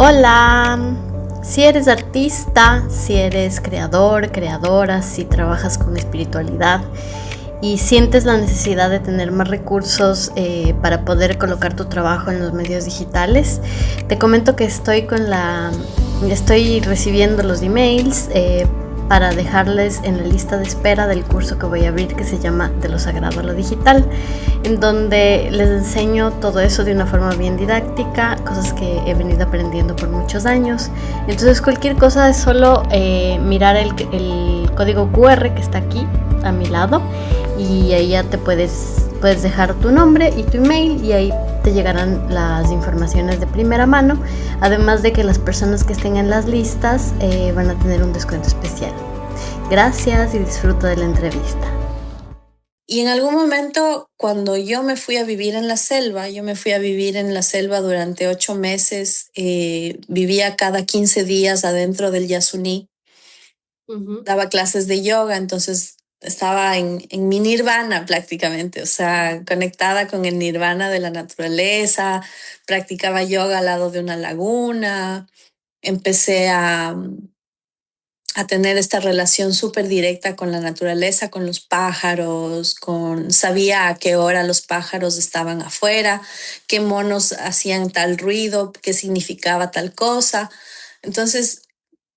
Hola, si eres artista, si eres creador, creadora, si trabajas con espiritualidad y sientes la necesidad de tener más recursos para poder colocar tu trabajo en los medios digitales, te comento que estoy recibiendo los emails para dejarles en la lista de espera del curso que voy a abrir, que se llama De lo Sagrado a lo Digital, en donde les enseño todo eso de una forma bien didáctica, cosas que he venido aprendiendo por muchos años. Entonces cualquier cosa es solo mirar el código QR que está aquí a mi lado, y ahí ya te puedes dejar tu nombre y tu email, y ahí te llegarán las informaciones de primera mano, además de que las personas que estén en las listas van a tener un descuento especial. Gracias y disfruta de la entrevista. Y en algún momento, cuando yo me fui a vivir en la selva, durante 8 meses, vivía cada 15 días adentro del Yasuní, daba clases de yoga, entonces estaba en mi nirvana prácticamente, o sea, conectada con el nirvana de la naturaleza, practicaba yoga al lado de una laguna, empecé a tener esta relación súper directa con la naturaleza, con los pájaros, sabía a qué hora los pájaros estaban afuera, qué monos hacían tal ruido, qué significaba tal cosa. Entonces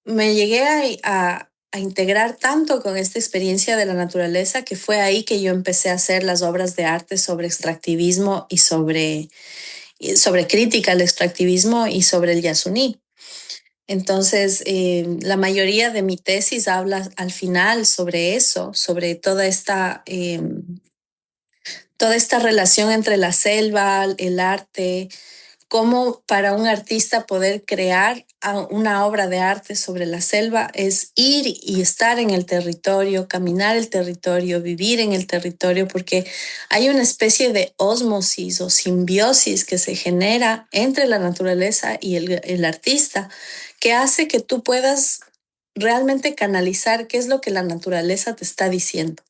me llegué a integrar tanto con esta experiencia de la naturaleza que fue ahí que yo empecé a hacer las obras de arte sobre extractivismo y sobre crítica al extractivismo y sobre el Yasuní. Entonces, la mayoría de mi tesis habla al final sobre eso, sobre toda esta relación entre la selva, el arte, cómo para un artista poder crear una obra de arte sobre la selva es ir y estar en el territorio, caminar el territorio, vivir en el territorio, porque hay una especie de ósmosis o simbiosis que se genera entre la naturaleza y el artista, que hace que tú puedas realmente canalizar qué es lo que la naturaleza te está diciendo.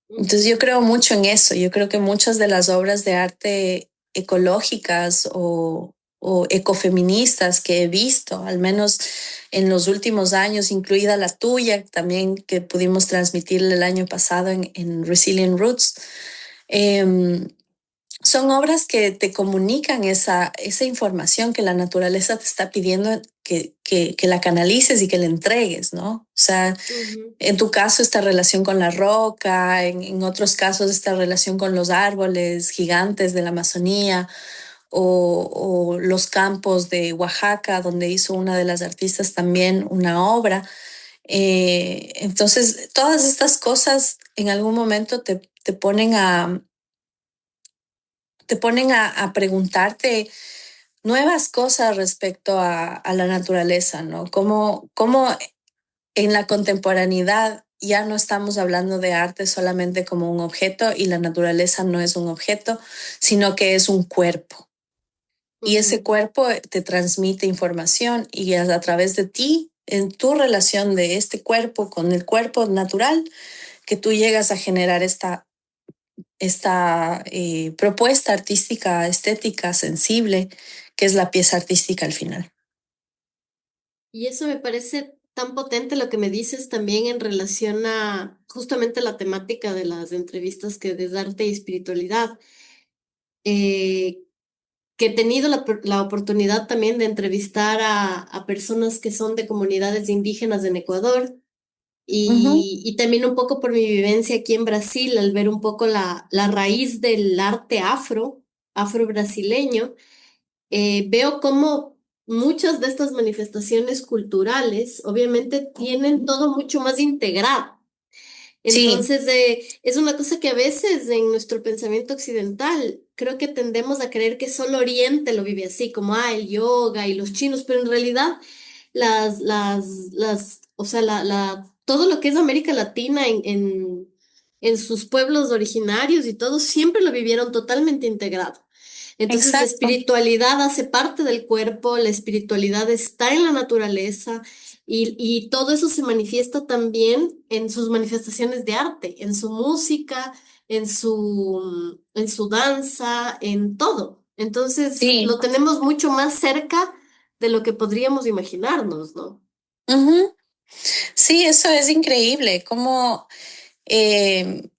Entonces yo creo mucho en eso. Yo creo que muchas de las obras de arte ecológicas o ecofeministas que he visto, al menos en los últimos años, incluida la tuya, también que pudimos transmitir el año pasado en Resilient Roots, em, son obras que te comunican esa información que la naturaleza te está pidiendo que la canalices y que le entregues, ¿no? O sea, en tu caso, esta relación con la roca, en otros casos, esta relación con los árboles gigantes de la Amazonía o los campos de Oaxaca, donde hizo una de las artistas también una obra. Entonces, todas estas cosas en algún momento te ponen a preguntarte nuevas cosas respecto a la naturaleza, ¿no? Cómo en la contemporaneidad ya no estamos hablando de arte solamente como un objeto, y la naturaleza no es un objeto, sino que es un cuerpo. Y ese cuerpo te transmite información, y a través de ti, en tu relación de este cuerpo con el cuerpo natural, que tú llegas a generar esta propuesta artística, estética, sensible, que es la pieza artística al final. Y eso me parece tan potente lo que me dices también en relación a justamente la temática de las entrevistas que es arte y espiritualidad. Eh, que he tenido la oportunidad también de entrevistar a personas que son de comunidades indígenas en Ecuador, Ujú. y también un poco por mi vivencia aquí en Brasil, al ver un poco la raíz del arte afro-brasileño. Veo cómo muchas de estas manifestaciones culturales obviamente tienen todo mucho más integrado. Sí, Entonces, es una cosa que a veces en nuestro pensamiento occidental creo que tendemos a creer que solo Oriente lo vive así, como el yoga y los chinos, pero en realidad o sea, todo lo que es América Latina en sus pueblos originarios y todo, siempre lo vivieron totalmente integrado. Entonces, la exacto. espiritualidad hace parte del cuerpo, la espiritualidad está en la naturaleza, y todo eso se manifiesta también en sus manifestaciones de arte, en su música, en su danza, en todo. Entonces, Sí. lo tenemos mucho más cerca de lo que podríamos imaginarnos, ¿no? Ujú. Sí, eso es increíble, eh,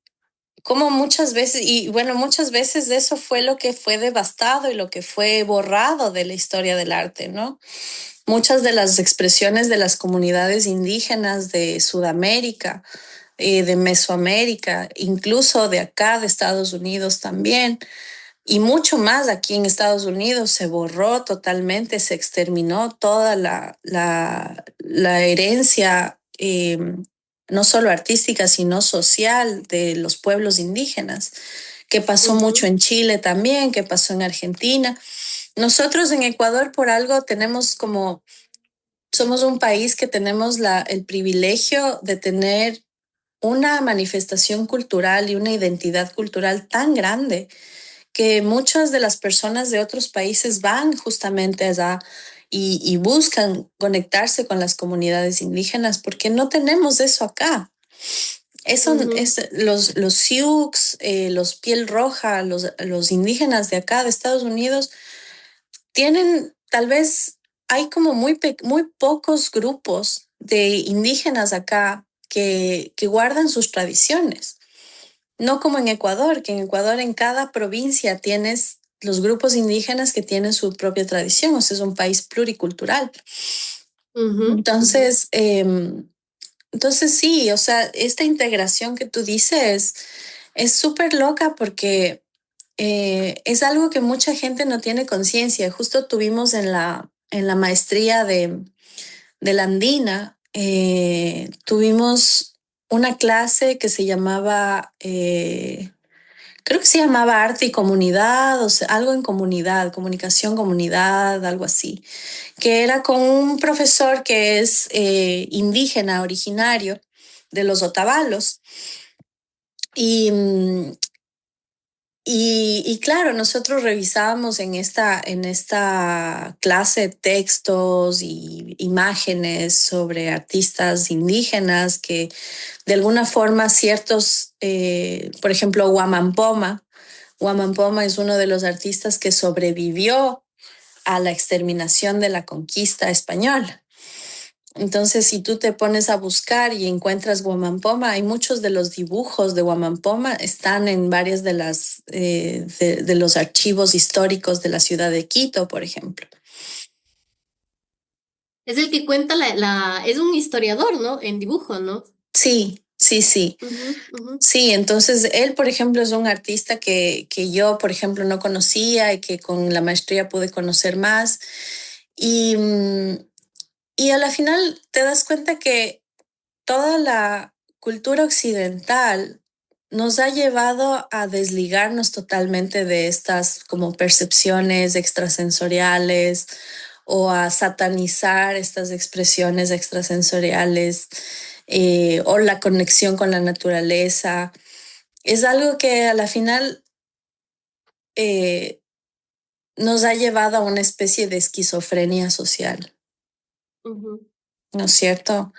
como muchas veces, y bueno, muchas veces eso fue lo que fue devastado y lo que fue borrado de la historia del arte, ¿no? Muchas de las expresiones de las comunidades indígenas de Sudamérica, de Mesoamérica, incluso de acá, de Estados Unidos también, y mucho más aquí en Estados Unidos, se borró totalmente, se exterminó toda la herencia, no solo artística, sino social de los pueblos indígenas, que pasó mucho Ujú, en Chile también, que pasó en Argentina. Nosotros en Ecuador por algo tenemos como, somos un país que tenemos el privilegio de tener una manifestación cultural y una identidad cultural tan grande que muchas de las personas de otros países van justamente allá y buscan conectarse con las comunidades indígenas porque no tenemos eso acá. Eso ujú, es los Sioux, los piel roja, los indígenas de acá, de Estados Unidos, tienen tal vez, hay como muy pocos grupos de indígenas acá que guardan sus tradiciones. No como en Ecuador, que en Ecuador en cada provincia tienes los grupos indígenas que tienen su propia tradición, o sea, es un país pluricultural. ujú, ujú. Entonces, entonces sí, o sea, esta integración que tú dices es súper loca porque es algo que mucha gente no tiene conciencia. Justo tuvimos en la maestría de la Andina, tuvimos una clase que se llamaba creo que se llamaba Arte y Comunidad, o sea, algo en comunidad, comunicación, comunidad, algo así, que era con un profesor que es indígena, originario de los Otavalos. Y, y claro, nosotros revisábamos en esta clase textos y imágenes sobre artistas indígenas que de alguna forma ciertos, por ejemplo, Huamampoma. Huamampoma es uno de los artistas que sobrevivió a la exterminación de la conquista española. Entonces, si tú te pones a buscar y encuentras Huamampoma, hay muchos de los dibujos de Huamampoma están en varias de de los archivos históricos de la ciudad de Quito, por ejemplo. Es el que cuenta es un historiador, ¿no? En dibujo, ¿no? Sí, sí, sí. Ujú, ujú, Sí, entonces él, por ejemplo, es un artista que yo, por ejemplo, no conocía y que con la maestría pude conocer más. Y, y a la final te das cuenta que toda la cultura occidental nos ha llevado a desligarnos totalmente de estas como percepciones extrasensoriales o a satanizar estas expresiones extrasensoriales, o la conexión con la naturaleza. Es algo que a la final eh, nos ha llevado a una especie de esquizofrenia social, ujú. ¿no es cierto?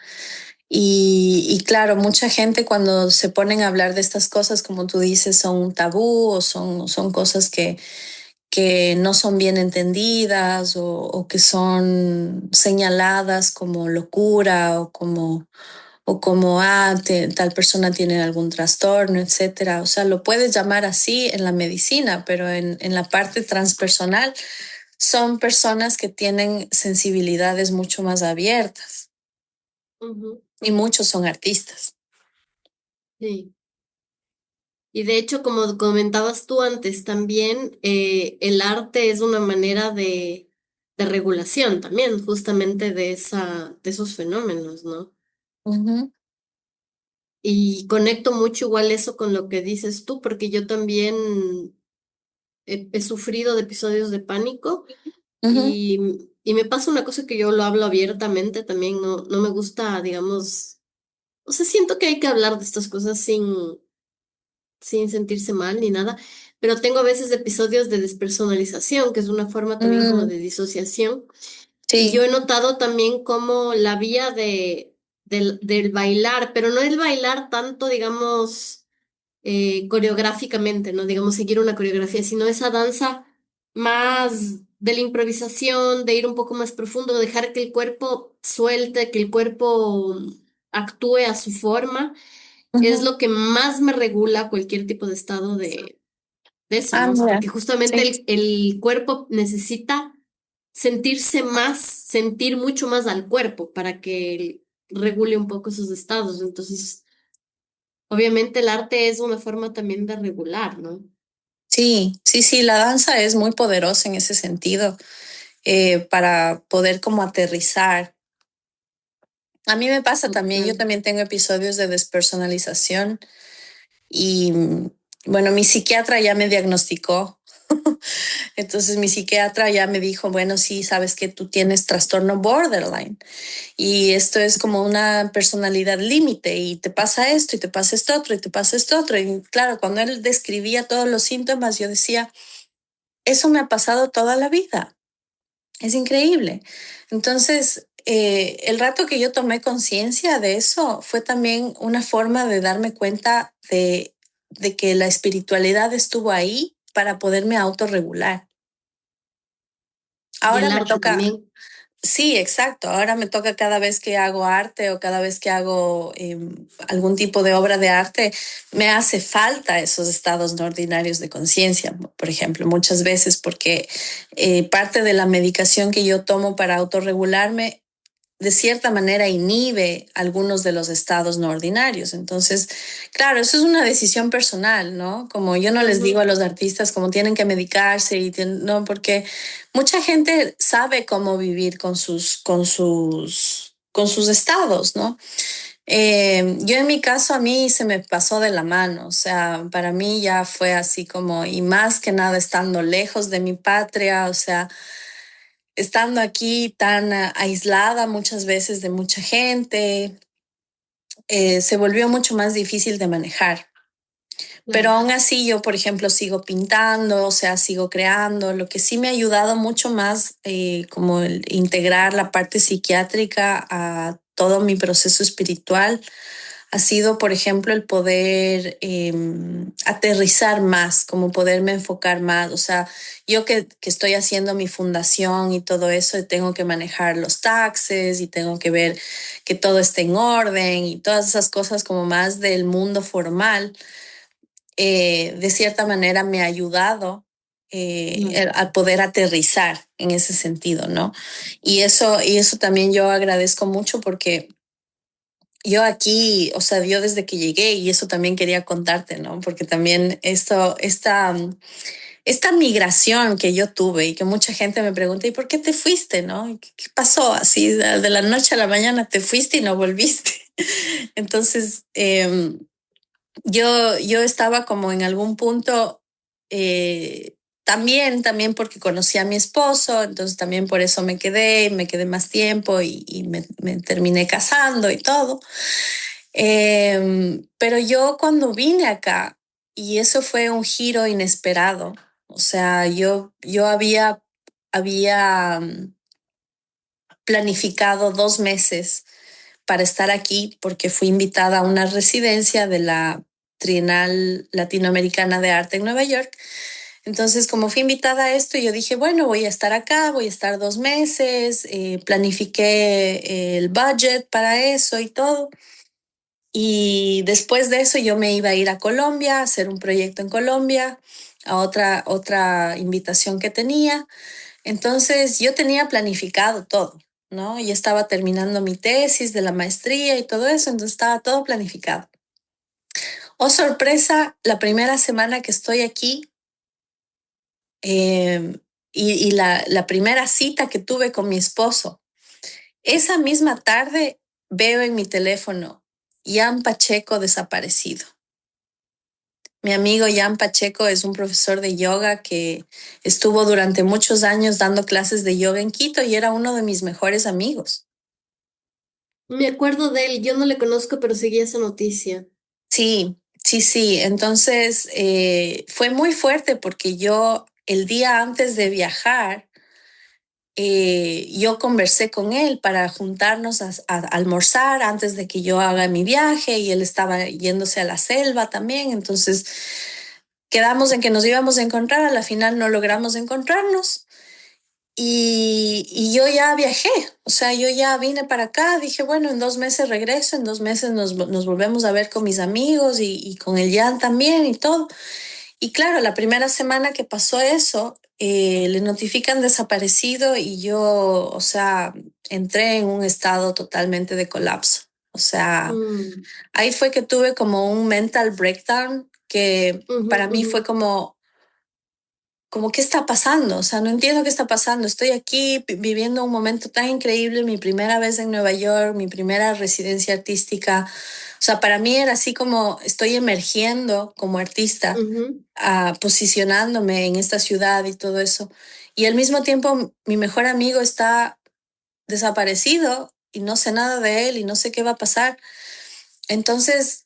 Y claro, mucha gente cuando se ponen a hablar de estas cosas, como tú dices, son un tabú o son cosas que no son bien entendidas o que son señaladas como locura o como tal persona tiene algún trastorno, etcétera. O sea, lo puedes llamar así en la medicina, pero en la parte transpersonal son personas que tienen sensibilidades mucho más abiertas Ujú, y ujú. muchos son artistas. Sí. Y de hecho, como comentabas tú antes, también el arte es una manera de regulación también, justamente de esos fenómenos, ¿no? Ujú, Y conecto mucho igual eso con lo que dices tú, porque yo también he sufrido de episodios de pánico ujú, y me pasa una cosa que yo lo hablo abiertamente también, no me gusta, digamos, o sea, siento que hay que hablar de estas cosas sin sentirse mal ni nada, pero tengo a veces episodios de despersonalización, que es una forma también como mm, de disociación. Y yo sí, he notado también como la vía del bailar, pero no el bailar tanto, digamos, coreográficamente, ¿no? Digamos, seguir una coreografía, sino esa danza más de la improvisación, de ir un poco más profundo, dejar que el cuerpo suelte, que el cuerpo actúe a su forma, es Ujú. lo que más me regula cualquier tipo de estado de eso, Ah, ¿no? O sea, mira. porque justamente Sí. el cuerpo necesita sentirse más, sentir mucho más al cuerpo para que regule un poco esos estados. Entonces, obviamente el arte es una forma también de regular, ¿no? Sí, sí, sí, la danza es muy poderosa en ese sentido, para poder como aterrizar. A mí me pasa también, yo Total. también tengo episodios de despersonalización y bueno, mi psiquiatra ya me diagnosticó. Entonces mi psiquiatra ya me dijo, bueno, sí, sabes que tú tienes trastorno borderline y esto es como una personalidad límite y te pasa esto y te pasa esto otro y te pasa esto otro. Y claro, cuando él describía todos los síntomas, yo decía, eso me ha pasado toda la vida. Es increíble. Entonces, el rato que yo tomé conciencia de eso fue también una forma de darme cuenta de que la espiritualidad estuvo ahí para poderme autorregular. Y Ahora el me arte toca, también. sí, exacto, ahora me toca cada vez que hago arte o cada vez que hago algún tipo de obra de arte, me hace falta esos estados no ordinarios de conciencia, por ejemplo, muchas veces porque parte de la medicación que yo tomo para autorregularme de cierta manera inhibe algunos de los estados no ordinarios. Entonces, claro, eso es una decisión personal, ¿no? Como yo no les digo a Ujú, los artistas cómo tienen que medicarse no, porque mucha gente sabe cómo vivir con sus estados, ¿no? Yo en mi caso a mí se me pasó de la mano, o sea, para mí ya fue así como, y más que nada estando lejos de mi patria, o sea, estando aquí tan aislada muchas veces de mucha gente, se volvió mucho más difícil de manejar. Pero claro. aún así yo, por ejemplo, sigo pintando, o sea, sigo creando. Lo que sí me ha ayudado mucho más como el integrar la parte psiquiátrica a todo mi proceso espiritual ha sido, por ejemplo, el poder aterrizar más, como poderme enfocar más. O sea, yo que estoy haciendo mi fundación y todo eso, tengo que manejar los taxes y tengo que ver que todo esté en orden y todas esas cosas como más del mundo formal, de cierta manera me ha ayudado Mm. a poder aterrizar en ese sentido, ¿no? Y eso también yo agradezco mucho porque yo aquí, o sea, yo desde que llegué, y eso también quería contarte, ¿no? Porque también esta migración que yo tuve y que mucha gente me pregunta, ¿y por qué te fuiste, no? ¿Qué pasó? Así de la noche a la mañana te fuiste y no volviste. Entonces, yo estaba como en algún punto, también porque conocí a mi esposo, entonces también por eso me quedé más tiempo y me terminé casando y todo. Pero yo cuando vine acá, y eso fue un giro inesperado, o sea, yo había planificado 2 meses para estar aquí porque fui invitada a una residencia de la Trienal Latinoamericana de Arte en Nueva York. Entonces, como fui invitada a esto, yo dije, bueno, voy a estar acá, voy a estar 2 meses, planifiqué el budget para eso y todo. Y después de eso yo me iba a ir a Colombia, a hacer un proyecto en Colombia, a otra invitación que tenía. Entonces yo tenía planificado todo, ¿no? Y estaba terminando mi tesis de la maestría y todo eso, entonces estaba todo planificado. Oh, sorpresa, la primera semana que estoy aquí eh, y la primera cita que tuve con mi esposo, esa misma tarde veo en mi teléfono, Jan Pacheco desaparecido. Mi amigo Jan Pacheco es un profesor de yoga que estuvo durante muchos años dando clases de yoga en Quito y era uno de mis mejores amigos. Me acuerdo de él, yo no le conozco, pero seguí esa noticia. Sí, sí, sí. Entonces fue muy fuerte porque yo el día antes de viajar, yo conversé con él para juntarnos a almorzar antes de que yo haga mi viaje y él estaba yéndose a la selva también. Entonces quedamos en que nos íbamos a encontrar, a la final no logramos encontrarnos. Y yo ya viajé, o sea, yo ya vine para acá, dije, bueno, en 2 meses regreso, en 2 meses nos volvemos a ver con mis amigos y con el Jan también y todo. Y claro, la primera semana que pasó eso, le notifican desaparecido y yo, o sea, entré en un estado totalmente de colapso. O sea, Mm, ahí fue que tuve como un mental breakdown que ujú, para mí ujú, fue como, ¿qué está pasando? O sea, no entiendo qué está pasando. Estoy aquí viviendo un momento tan increíble, mi primera vez en Nueva York, mi primera residencia artística. O sea, para mí era así como estoy emergiendo como artista, ujú, posicionándome en esta ciudad y todo eso. Y al mismo tiempo, mi mejor amigo está desaparecido y no sé nada de él y no sé qué va a pasar. Entonces,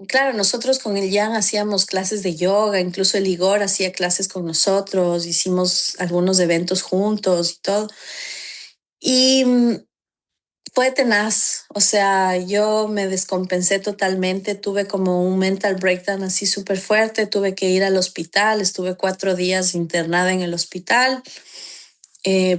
claro, nosotros con el Jan hacíamos clases de yoga, incluso el Igor hacía clases con nosotros, hicimos algunos eventos juntos y todo. Y fue tenaz, o sea, yo me descompensé totalmente, tuve como un mental breakdown así súper fuerte, tuve que ir al hospital, estuve 4 días internada en el hospital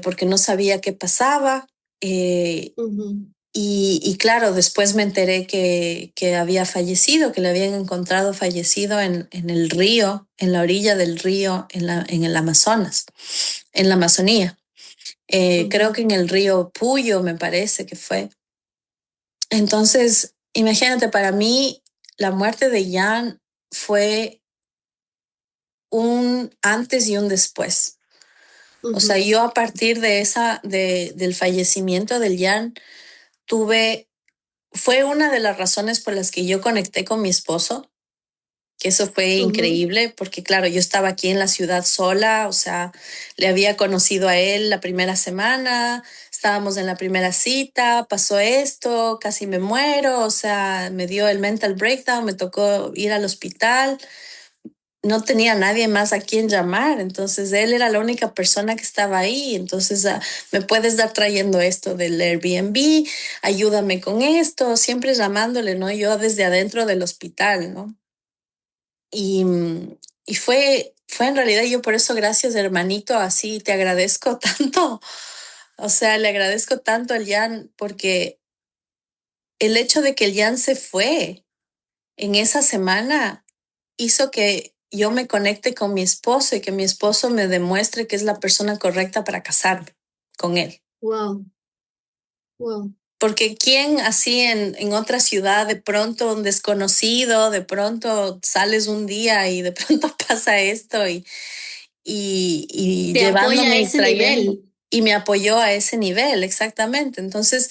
porque no sabía qué pasaba. Eh, ujú, y claro, después me enteré que había fallecido, que le habían encontrado fallecido en el río, en la orilla del río, en el Amazonas, en la Amazonía. Creo ujú, que en el río Puyo, me parece que fue. Entonces, imagínate, para mí, la muerte de Jan fue un antes y un después. O sea, ujú, yo a partir del fallecimiento del Jan, tuve fue una de las razones por las que yo conecté con mi esposo, que eso fue ujú, increíble, porque claro, yo estaba aquí en la ciudad sola, o sea, le había conocido a él la primera semana, estábamos en la primera cita, pasó esto, casi me muero, o sea, me dio el mental breakdown, me tocó ir al hospital, no tenía nadie más a quien llamar, entonces él era la única persona que estaba ahí, entonces me puedes dar trayendo esto del Airbnb, ayúdame con esto, siempre llamándole, ¿no? Yo desde adentro del hospital, ¿no? Y, y fue en realidad yo por eso, gracias hermanito, así te agradezco tanto, o sea, le agradezco tanto al Jan porque el hecho de que el Jan se fue en esa semana hizo que yo me conecte con mi esposo y que mi esposo me demuestre que es la persona correcta para casarme con él. wow, wow. Porque quién así en otra ciudad, de pronto un desconocido, de pronto sales un día y de pronto pasa esto y Te apoya a llevándome y ese trayendo, nivel. y me apoyó a ese nivel, exactamente. Entonces,